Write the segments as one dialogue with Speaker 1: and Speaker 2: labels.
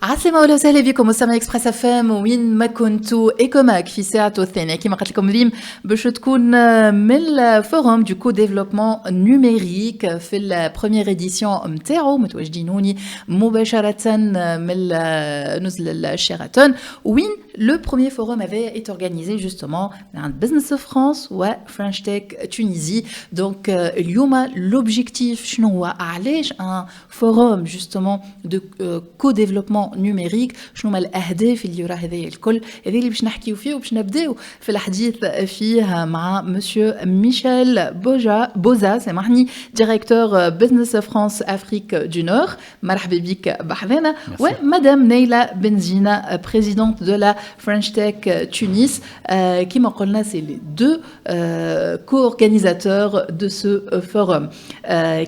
Speaker 1: عسلامة ولا وسهلا بكم مستمعي اكسبريس اف ام وين ما كنتوا ايكو معك في ساعته الثانيه كما قلت لكم اليوم باش تكون من الفوروم دو كو ديفلوبمون نوميريك في البروميير اديسيون نتاعو متواجدين هوني مباشره من نزل الشيراتون وين le premier forum avait été organisé justement dans Business France ou French Tech Tunisie. Donc, l'objectif, شنو هو علاش un forum justement de co-développement numérique شنو هما الأهداف اللي راه هذايا الكل هذا اللي باش نحكيو فيه وباش نبداو في الحديث فيه مع مسيو ميشيل بوزا سامحني ديريكتور Business France Afrique du Nord. مرحبا بك بحذانا ومدام نيلة بنزينة présidente de la French Tech Tunis, qui m'en connaît, c'est les deux co-organisateurs de ce forum.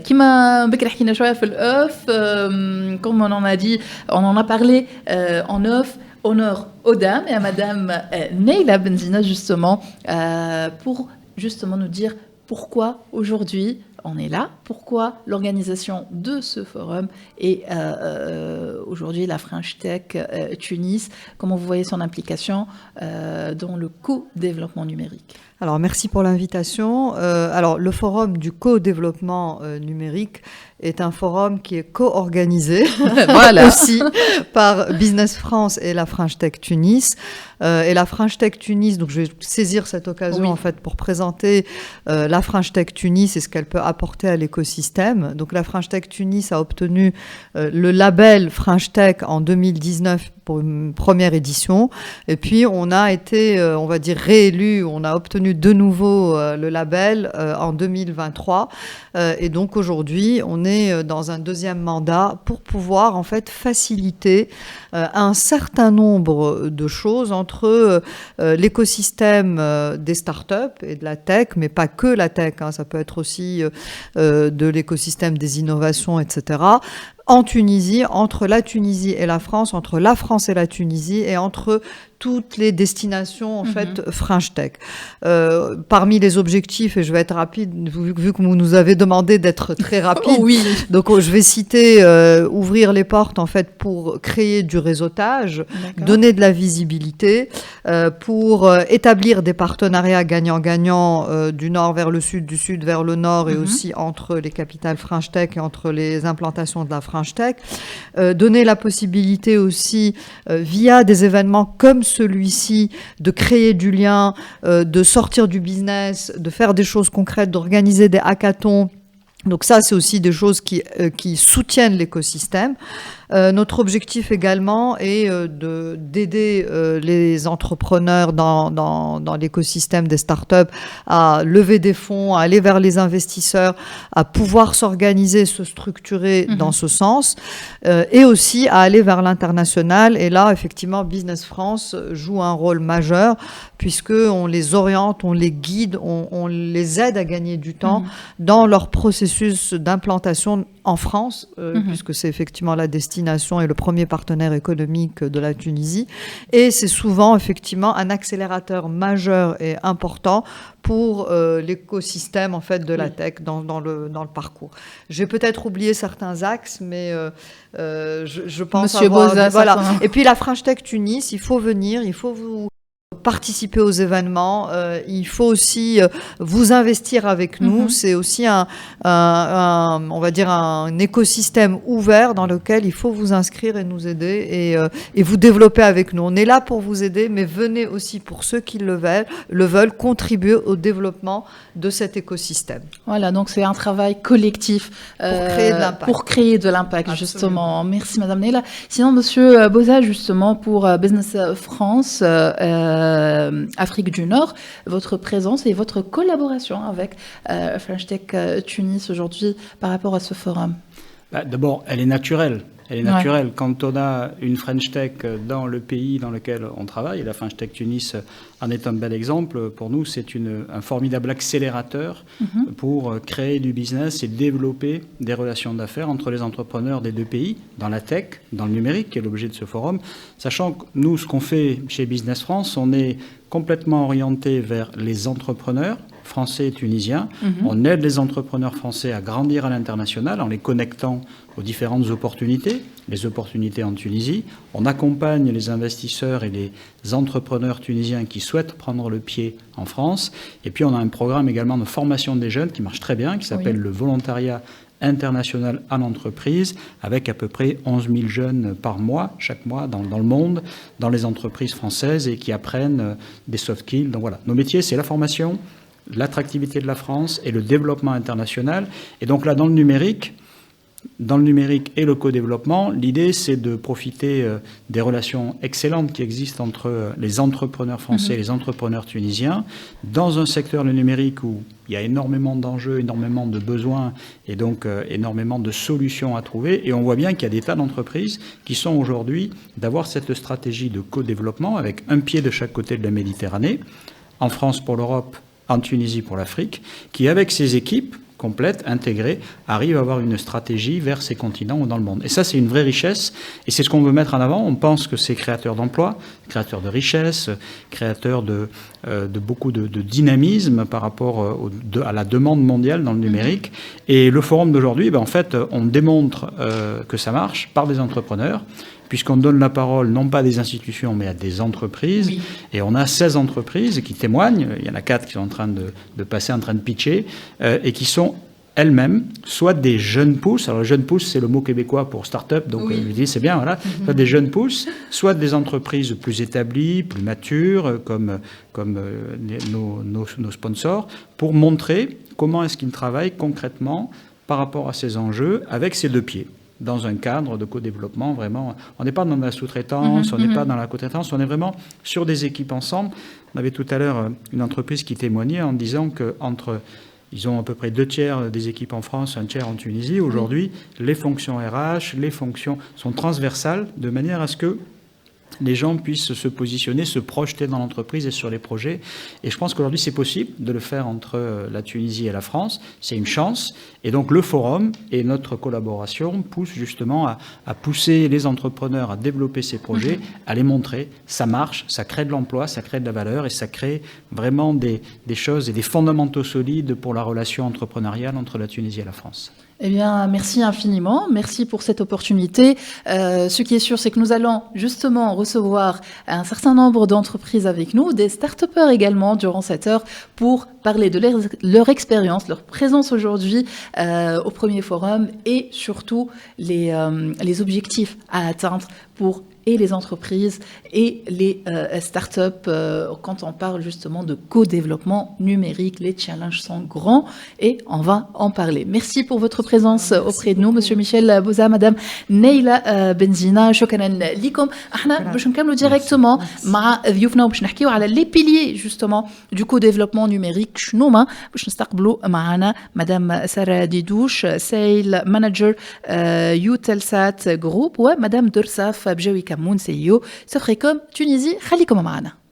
Speaker 1: Qui m'a bekrahkina shoya fil off, comme on en a dit, on en a parlé en off. Honneur aux dames et à madame Neila Benzina justement pour justement nous dire pourquoi aujourd'hui on est là, pourquoi l'organisation de ce forum et aujourd'hui la French Tech Tunis, comment vous voyez son implication dans le co-développement numérique.
Speaker 2: Alors merci pour l'invitation. Alors le forum du co-développement numérique est un forum qui est co-organisé voilà. aussi par Business France et la French Tech Tunis. Et la French Tech Tunis, donc je vais saisir cette occasion en fait pour présenter la French Tech Tunis et ce qu'elle peut apporter à l'écosystème. Donc la French Tech Tunis a obtenu le label French Tech en 2019 pour une première édition. Et puis on a été, on va dire, réélu, on a obtenu de nouveau le label en 2023. Et donc aujourd'hui, on est dans un deuxième mandat pour pouvoir en fait faciliter un certain nombre de choses entre l'écosystème des startups et de la tech, mais pas que la tech, hein, ça peut être aussi de l'écosystème des innovations, etc., en Tunisie, entre la Tunisie et la France, entre la France et la Tunisie, et entre toutes les destinations en fait French Tech. Parmi les objectifs, et je vais être rapide, vu que vous nous avez demandé d'être très rapide,
Speaker 1: oui.
Speaker 2: Donc je vais citer ouvrir les portes en fait pour créer du réseautage, donner de la visibilité, pour établir des partenariats gagnant-gagnant du nord vers le sud, du sud vers le nord, et aussi entre les capitales French Tech et entre les implantations de la French Tech, donner la possibilité aussi via des événements comme celui-ci, de créer du lien, de sortir du business, de faire des choses concrètes, d'organiser des hackathons. Donc ça, c'est aussi des choses qui soutiennent l'écosystème. Notre objectif également est d'aider les entrepreneurs dans l'écosystème des startups à lever des fonds, à aller vers les investisseurs, à pouvoir s'organiser, se structurer dans ce sens, et aussi à aller vers l'international. Et là, effectivement, Business France joue un rôle majeur puisqu'on les oriente, on les guide, on les aide à gagner du temps dans leur processus d'implantation en France, puisque c'est effectivement la destination et le premier partenaire économique de la Tunisie. Et c'est souvent effectivement un accélérateur majeur et important pour l'écosystème en fait de la tech dans le parcours. J'ai peut-être oublié certains axes, mais je pense
Speaker 1: Monsieur
Speaker 2: avoir...
Speaker 1: Boza,
Speaker 2: voilà. Et puis la French Tech Tunis, il faut venir, il faut vous participer aux événements, il faut aussi vous investir avec nous. C'est aussi on va dire un écosystème ouvert dans lequel il faut vous inscrire et nous aider et vous développer avec nous. On est là pour vous aider, mais venez aussi pour ceux qui le veulent contribuer au développement de cet écosystème.
Speaker 1: Voilà, donc c'est un travail collectif
Speaker 2: pour créer de l'impact.
Speaker 1: Justement. Merci Madame Neila. Sinon, Monsieur Boza, justement, pour Business France Afrique du Nord, votre présence et votre collaboration avec French Tech Tunis aujourd'hui par rapport à ce forum.
Speaker 3: D'abord, elle est naturelle. Elle est naturelle. Quand on a une French Tech dans le pays dans lequel on travaille, et la French Tech Tunis en est un bel exemple, pour nous c'est un formidable accélérateur pour créer du business et développer des relations d'affaires entre les entrepreneurs des deux pays, dans la tech, dans le numérique, qui est l'objet de ce forum. Sachant que nous, ce qu'on fait chez Business France, on est complètement orienté vers les entrepreneurs, français et tunisiens. On aide les entrepreneurs français à grandir à l'international en les connectant aux différentes opportunités, les opportunités en Tunisie. On accompagne les investisseurs et les entrepreneurs tunisiens qui souhaitent prendre le pied en France. Et puis on a un programme également de formation des jeunes qui marche très bien, qui s'appelle le volontariat international à l'entreprise, avec à peu près 11 000 jeunes par mois, chaque mois, dans le monde, dans les entreprises françaises et qui apprennent des soft skills. Donc voilà, nos métiers, c'est la formation, l'attractivité de la France et le développement international. Et donc là, dans le numérique et le co-développement, l'idée, c'est de profiter des relations excellentes qui existent entre les entrepreneurs français et les entrepreneurs tunisiens dans un secteur, le numérique, où il y a énormément d'enjeux, énormément de besoins et donc énormément de solutions à trouver. Et on voit bien qu'il y a des tas d'entreprises qui sont aujourd'hui d'avoir cette stratégie de co-développement avec un pied de chaque côté de la Méditerranée, en France pour l'Europe, en Tunisie pour l'Afrique, qui, avec ses équipes complètes, intégrées, arrivent à avoir une stratégie vers ces continents ou dans le monde. Et ça, c'est une vraie richesse, et c'est ce qu'on veut mettre en avant. On pense que c'est créateur d'emplois, créateur de richesses, créateur de beaucoup de dynamisme par rapport à la demande mondiale dans le numérique. Et le forum d'aujourd'hui, en fait, on démontre que ça marche par des entrepreneurs, puisqu'on donne la parole non pas à des institutions, mais à des entreprises. Oui. Et on a 16 entreprises qui témoignent. Il y en a 4 qui sont en train de passer, en train de pitcher, et qui sont elles-mêmes, soit des jeunes pousses. Alors, le jeune pousse, c'est le mot québécois pour start-up, donc je dis, c'est bien, voilà. Soit des jeunes pousses, soit des entreprises plus établies, plus matures, comme nos sponsors, pour montrer comment est-ce qu'ils travaillent concrètement par rapport à ces enjeux avec ces deux pieds, dans un cadre de co-développement, vraiment. On n'est pas dans la sous-traitance, on n'est pas dans la co-traitance, on est vraiment sur des équipes ensemble. On avait tout à l'heure une entreprise qui témoignait en disant ils ont à peu près 2/3 des équipes en France, 1/3 en Tunisie. Aujourd'hui, les fonctions RH, les fonctions sont transversales de manière à ce que les gens puissent se positionner, se projeter dans l'entreprise et sur les projets. Et je pense qu'aujourd'hui, c'est possible de le faire entre la Tunisie et la France. C'est une chance. Et donc, le forum et notre collaboration poussent justement à pousser les entrepreneurs à développer ces projets, à les montrer. Ça marche, ça crée de l'emploi, ça crée de la valeur et ça crée vraiment des choses et des fondamentaux solides pour la relation entrepreneuriale entre la Tunisie et la France.
Speaker 1: Eh bien, merci infiniment. Merci pour cette opportunité. Ce qui est sûr, c'est que nous allons justement recevoir un certain nombre d'entreprises avec nous, des start-upers également durant cette heure pour parler de leur expérience, leur présence aujourd'hui au premier forum et surtout les objectifs à atteindre pour et les entreprises et les start-up quand on parle justement de co-développement numérique. Les challenges sont grands et on va en parler. Merci pour votre présence auprès de nous, Monsieur Michel Bouza, Madame Neila Benzina. شكرا لكم. احنا باش نكملوا ديريكتومون مع ضيوفنا وباش نحكيو على لي بيليي جوستومون دو كو ديفلوبمون نيميريك. شنو ما باش نستقبلوا معنا مدام سارة ديدوش سيل مانجر يوتلسات جروب ومدام درساف بجوي كمون سي او سخريكم تونيزي. خليكم معنا.